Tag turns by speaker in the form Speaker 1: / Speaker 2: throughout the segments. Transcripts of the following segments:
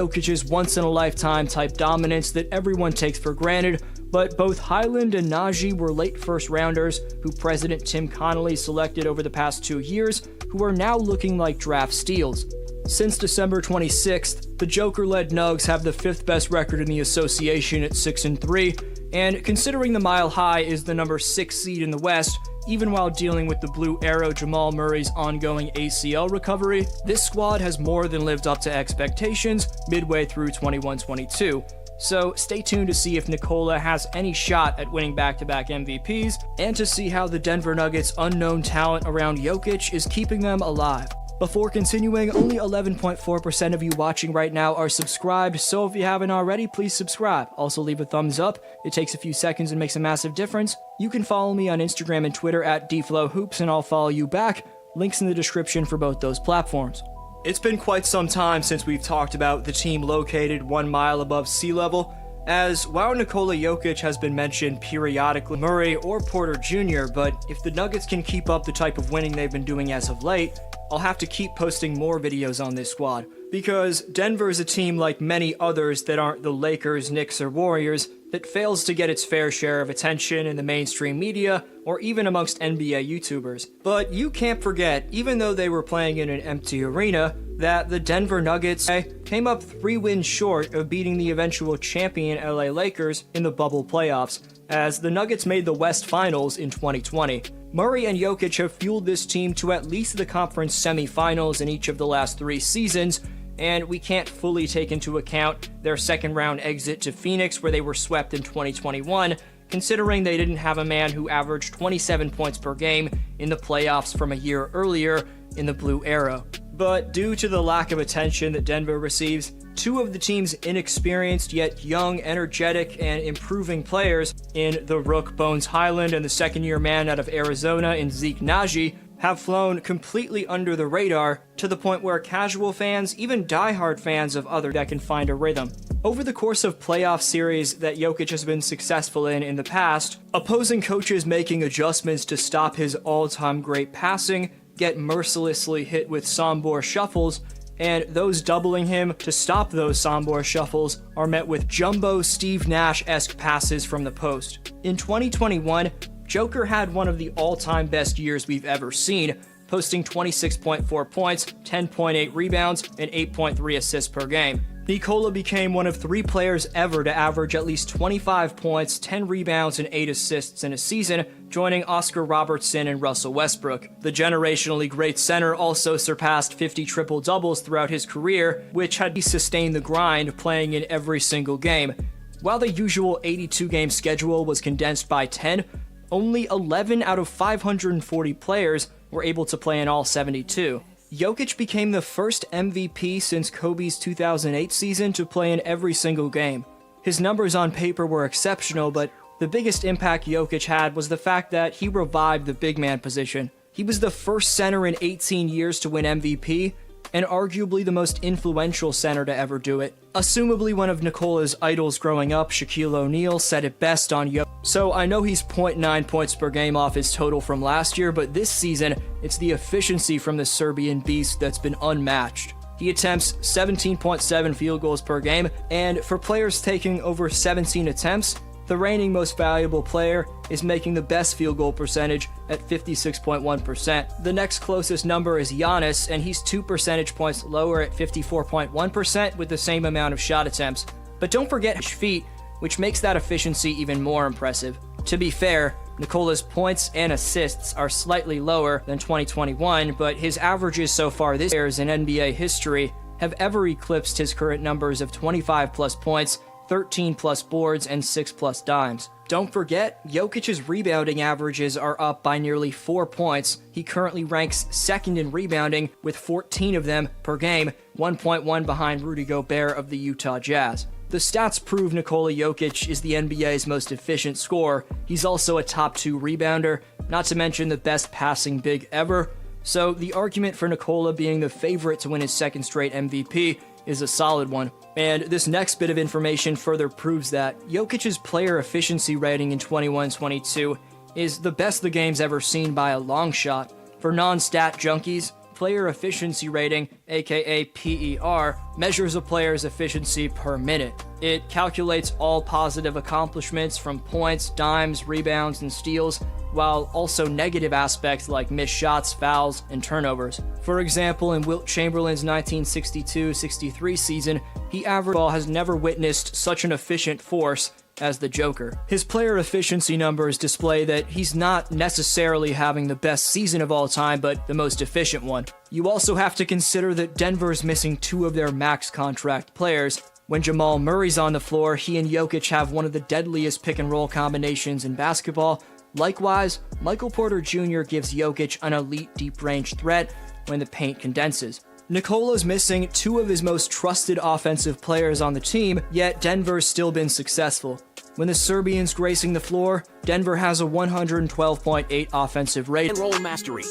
Speaker 1: Jokic's once-in-a-lifetime type dominance that everyone takes for granted, but both Highland and Najee were late first-rounders who President Tim Connolly selected over the past 2 years, who are now looking like draft steals. Since December 26th, the Joker-led Nugs have the 5th best record in the association at 6-3, and considering the Mile High is the number 6 seed in the West, even while dealing with the Blue Arrow Jamal Murray's ongoing ACL recovery, this squad has more than lived up to expectations midway through 21-22. So stay tuned to see if Nikola has any shot at winning back-to-back MVPs, and to see how the Denver Nuggets' unknown talent around Jokic is keeping them alive. Before continuing, only 11.4% of you watching right now are subscribed, so if you haven't already, please subscribe. Also leave a thumbs up, it takes a few seconds and makes a massive difference. You can follow me on Instagram and Twitter at dflowhoops, and I'll follow you back. Links in the description for both those platforms. It's been quite some time since we've talked about the team located 1 mile above sea level, as while Nikola Jokic has been mentioned periodically, Murray or Porter Jr., but if the Nuggets can keep up the type of winning they've been doing as of late, I'll have to keep posting more videos on this squad, because Denver is a team like many others that aren't the Lakers, Knicks, or Warriors that fails to get its fair share of attention in the mainstream media or even amongst NBA YouTubers. But you can't forget, even though they were playing in an empty arena, that the Denver Nuggets came up 3 wins short of beating the eventual champion LA Lakers in the bubble playoffs, as the Nuggets made the West Finals in 2020. Murray and Jokic have fueled this team to at least the conference semifinals in each of the last 3 seasons, and we can't fully take into account their second-round exit to Phoenix where they were swept in 2021, considering they didn't have a man who averaged 27 points per game in the playoffs from a year earlier in the Blue Arrow. But due to the lack of attention that Denver receives, 2 of the team's inexperienced yet young, energetic, and improving players in the Rook Bones Highland and the second-year man out of Arizona in Zeke Najee have flown completely under the radar to the point where casual fans, even diehard fans of other that can find a rhythm. Over the course of playoff series that Jokic has been successful in the past, opposing coaches making adjustments to stop his all-time great passing get mercilessly hit with Sombor shuffles, and those doubling him to stop those Sombor shuffles are met with jumbo Steve Nash-esque passes from the post. In 2021, Joker had one of the all-time best years we've ever seen, posting 26.4 points, 10.8 rebounds, and 8.3 assists per game. Nikola became one of 3 players ever to average at least 25 points, 10 rebounds, and 8 assists in a season, joining Oscar Robertson and Russell Westbrook. The generationally great center also surpassed 50 triple-doubles throughout his career, which had sustained the grind playing in every single game. While the usual 82-game schedule was condensed by 10, only 11 out of 540 players were able to play in all 72. Jokic became the first MVP since Kobe's 2008 season to play in every single game. His numbers on paper were exceptional, but the biggest impact Jokic had was the fact that he revived the big man position. He was the first center in 18 years to win MVP, and arguably the most influential center to ever do it. Assumably one of Nikola's idols growing up, Shaquille O'Neal, said it best on Jokic. So I know he's 0.9 points per game off his total from last year, but this season, it's the efficiency from the Serbian beast that's been unmatched. He attempts 17.7 field goals per game, and for players taking over 17 attempts, the reigning most valuable player is making the best field goal percentage at 56.1%. The next closest number is Giannis, and he's 2 percentage points lower at 54.1% with the same amount of shot attempts. But don't forget his feet, which makes that efficiency even more impressive. To be fair, Nikola's points and assists are slightly lower than 2021, but his averages so far this year in NBA history have ever eclipsed his current numbers of 25 plus points, 13 plus boards, and 6 plus dimes. Don't forget, Jokic's rebounding averages are up by nearly 4 points. He currently ranks second in rebounding with 14 of them per game, 1.1 behind Rudy Gobert of the Utah Jazz. The stats prove Nikola Jokic is the NBA's most efficient scorer. He's also a top 2 rebounder, not to mention the best passing big ever. So the argument for Nikola being the favorite to win his second straight MVP is a solid one. And this next bit of information further proves that Jokic's player efficiency rating in 21-22 is the best the game's ever seen by a long shot. For non-stat junkies, player efficiency rating, aka PER, measures a player's efficiency per minute. It calculates all positive accomplishments from points, dimes, rebounds, and steals, while also negative aspects like missed shots, fouls, and turnovers. For example, in Wilt Chamberlain's 1962-63 season, he has never witnessed such an efficient force as the Joker. His player efficiency numbers display that he's not necessarily having the best season of all time, but the most efficient one. You also have to consider that Denver's missing 2 of their max contract players. When Jamal Murray's on the floor, he and Jokic have one of the deadliest pick-and-roll combinations in basketball. Likewise, Michael Porter Jr. gives Jokic an elite deep-range threat when the paint condenses. Nikola's missing 2 of his most trusted offensive players on the team, yet Denver's still been successful. When the Serbian's gracing the floor, Denver has a 112.8 offensive rating.
Speaker 2: Pick-and-roll mastery.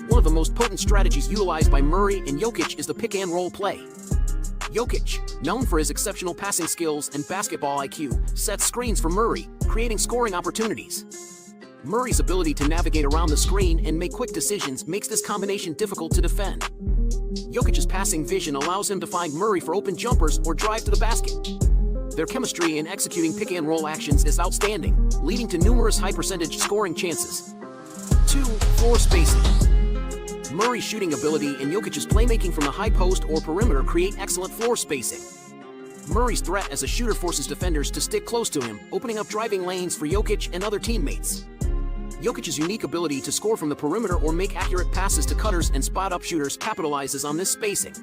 Speaker 2: One of the most potent strategies utilized by Murray and Jokic is the pick-and-roll play. Jokic, known for his exceptional passing skills and basketball IQ, sets screens for Murray, creating scoring opportunities. Murray's ability to navigate around the screen and make quick decisions makes this combination difficult to defend. Jokic's passing vision allows him to find Murray for open jumpers or drive to the basket. Their chemistry in executing pick-and-roll actions is outstanding, leading to numerous high-percentage scoring chances. 2. Floor spacing. Murray's shooting ability and Jokic's playmaking from the high post or perimeter create excellent floor spacing. Murray's threat as a shooter forces defenders to stick close to him, opening up driving lanes for Jokic and other teammates. Jokic's unique ability to score from the perimeter or make accurate passes to cutters and spot-up shooters capitalizes on this spacing.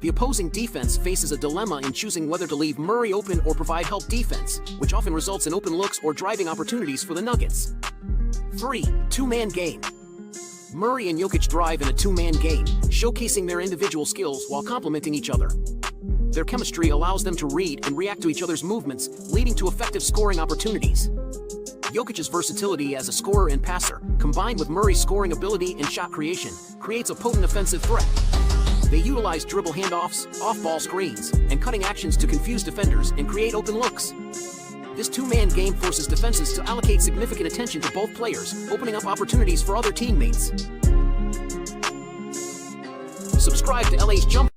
Speaker 2: The opposing defense faces a dilemma in choosing whether to leave Murray open or provide help defense, which often results in open looks or driving opportunities for the Nuggets. 3. Two-man game. Murray and Jokic thrive in a two-man game, showcasing their individual skills while complementing each other. Their chemistry allows them to read and react to each other's movements, leading to effective scoring opportunities. Jokic's versatility as a scorer and passer, combined with Murray's scoring ability and shot creation, creates a potent offensive threat. They utilize dribble handoffs, off-ball screens, and cutting actions to confuse defenders and create open looks. This two-man game forces defenses to allocate significant attention to both players, opening up opportunities for other teammates. Subscribe to LA's Jump